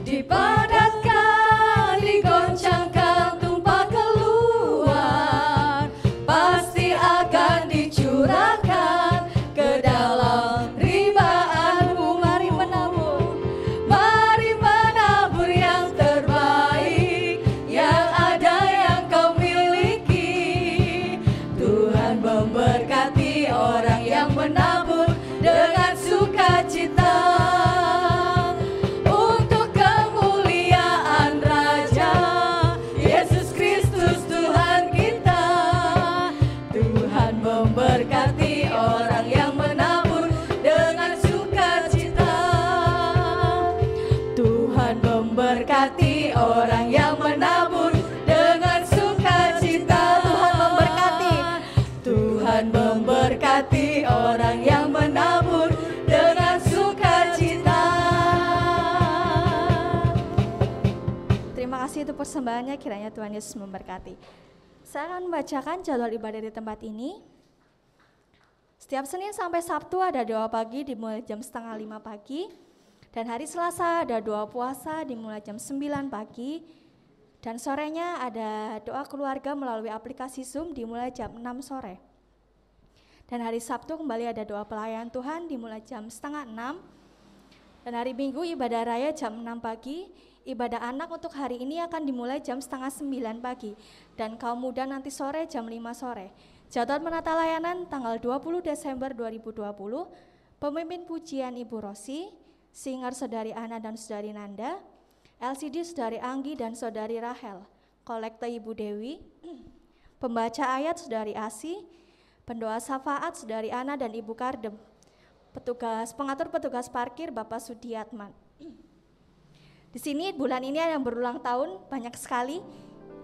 Dipadatkan di memberkati orang yang menabur dengan sukacita. Tuhan memberkati. Tuhan memberkati orang yang menabur dengan sukacita. Terima kasih untuk persembahannya, kiranya Tuhan Yesus memberkati. Saya akan membacakan jadwal ibadah di tempat ini. Setiap Senin sampai Sabtu ada doa pagi dimulai jam 4:30 pagi. Dan hari Selasa ada doa puasa dimulai jam 9 pagi. Dan sorenya ada doa keluarga melalui aplikasi Zoom dimulai jam 6 sore. Dan hari Sabtu kembali ada doa pelayanan Tuhan dimulai jam 5:30. Dan hari Minggu ibadah raya jam 6 pagi. Ibadah anak untuk hari ini akan dimulai jam 8:30 pagi. Dan kaum muda nanti sore jam 5 sore. Jadwal menata layanan tanggal 20 Desember 2020, pemimpin pujian Ibu Rosi, singer Saudari Ana dan Saudari Nanda, LCD Saudari Anggi dan Saudari Rahel, kolektor Ibu Dewi, pembaca ayat Saudari Asi, pendoa syafaat Saudari Ana dan Ibu Kardem, pengatur petugas parkir Bapak Sudiatman. Di sini bulan ini yang berulang tahun banyak sekali.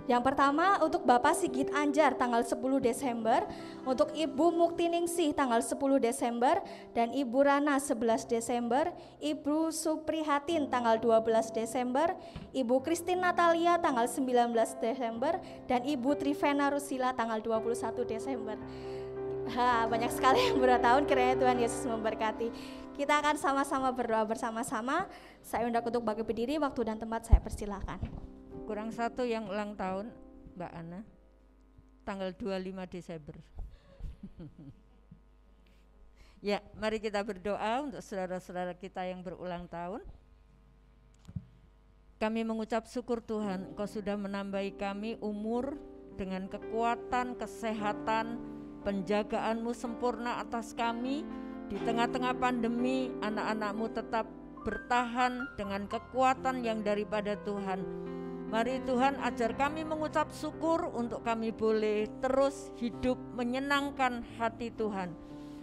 Yang pertama untuk Bapak Sigit Anjar tanggal 10 Desember, untuk Ibu Muktiningsih tanggal 10 Desember, dan Ibu Rana 11 Desember, Ibu Suprihatin tanggal 12 Desember, Ibu Christine Natalia tanggal 19 Desember, dan Ibu Trivena Rusila tanggal 21 Desember. Banyak sekali yang berulang tahun, kiranya Tuhan Yesus memberkati. Kita akan sama-sama berdoa bersama-sama. Saya undang untuk bagi berdiri, waktu dan tempat saya persilakan. Kurang satu yang ulang tahun, Mbak Ana, tanggal 25 Desember. Ya, mari kita berdoa untuk saudara-saudara kita yang berulang tahun. Kami mengucap syukur Tuhan, Engkau sudah menambahi kami umur dengan kekuatan, kesehatan, penjagaan-Mu sempurna atas kami. Di tengah-tengah pandemi, anak-anak-Mu tetap bertahan dengan kekuatan yang daripada Tuhan. Mari Tuhan ajar kami mengucap syukur untuk kami boleh terus hidup menyenangkan hati Tuhan.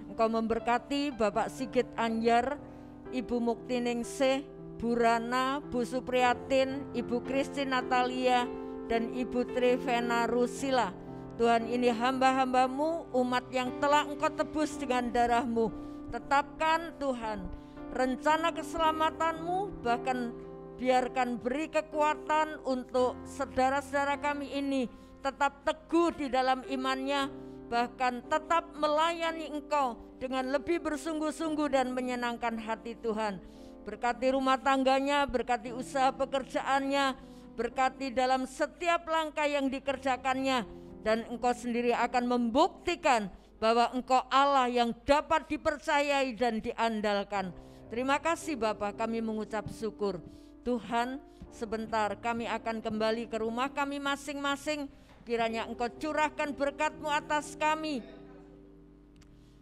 Engkau memberkati Bapak Sigit Anjar, Ibu Muktiningsih, Bu Rana, Bu Supriyatin, Ibu Christine Natalia, dan Ibu Trivena Rusila. Tuhan, ini hamba-hamba-Mu, umat yang telah Engkau tebus dengan darah-Mu. Tetapkan Tuhan rencana keselamatan-Mu, bahkan biarkan beri kekuatan untuk saudara-saudara kami ini tetap teguh di dalam imannya, bahkan tetap melayani Engkau dengan lebih bersungguh-sungguh dan menyenangkan hati Tuhan. Berkati rumah tangganya, berkati usaha pekerjaannya, berkati dalam setiap langkah yang dikerjakannya, dan Engkau sendiri akan membuktikan bahwa Engkau Allah yang dapat dipercayai dan diandalkan. Terima kasih Bapa, kami mengucap syukur. Tuhan, sebentar kami akan kembali ke rumah kami masing-masing. Kiranya Engkau curahkan berkat-Mu atas kami.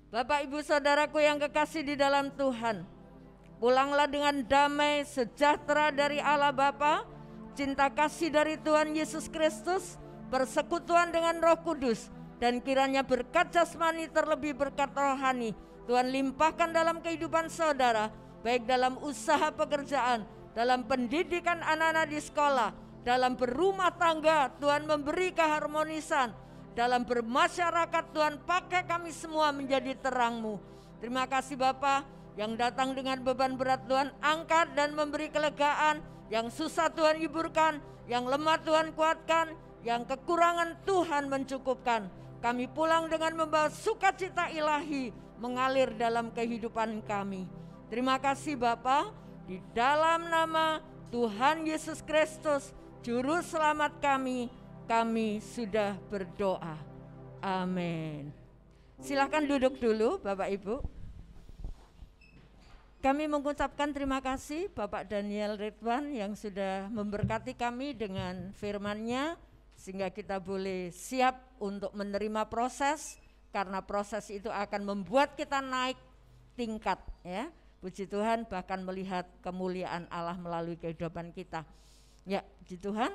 Bapak, Ibu, Saudaraku yang kekasih di dalam Tuhan, pulanglah dengan damai sejahtera dari Allah Bapa, cinta kasih dari Tuhan Yesus Kristus, persekutuan dengan Roh Kudus, dan kiranya berkat jasmani terlebih berkat rohani Tuhan limpahkan dalam kehidupan saudara, baik dalam usaha pekerjaan, dalam pendidikan anak-anak di sekolah, dalam berumah tangga. Tuhan memberi keharmonisan, dalam bermasyarakat. Tuhan pakai kami semua menjadi terang-Mu. Terima kasih Bapa, yang datang dengan beban berat Tuhan angkat dan memberi kelegaan, yang susah Tuhan hiburkan, yang lemah Tuhan kuatkan, yang kekurangan Tuhan mencukupkan. Kami pulang dengan membawa sukacita ilahi mengalir dalam kehidupan kami. Terima kasih Bapa. Di dalam nama Tuhan Yesus Kristus, Juru Selamat kami sudah berdoa. Amin. Silakan duduk dulu Bapak Ibu. Kami mengucapkan terima kasih Bapak Daniel Ridwan yang sudah memberkati kami dengan firman-Nya, sehingga kita boleh siap untuk menerima proses, karena proses itu akan membuat kita naik tingkat, ya. Puji Tuhan, bahkan melihat kemuliaan Allah melalui kehidupan kita. Ya, puji Tuhan.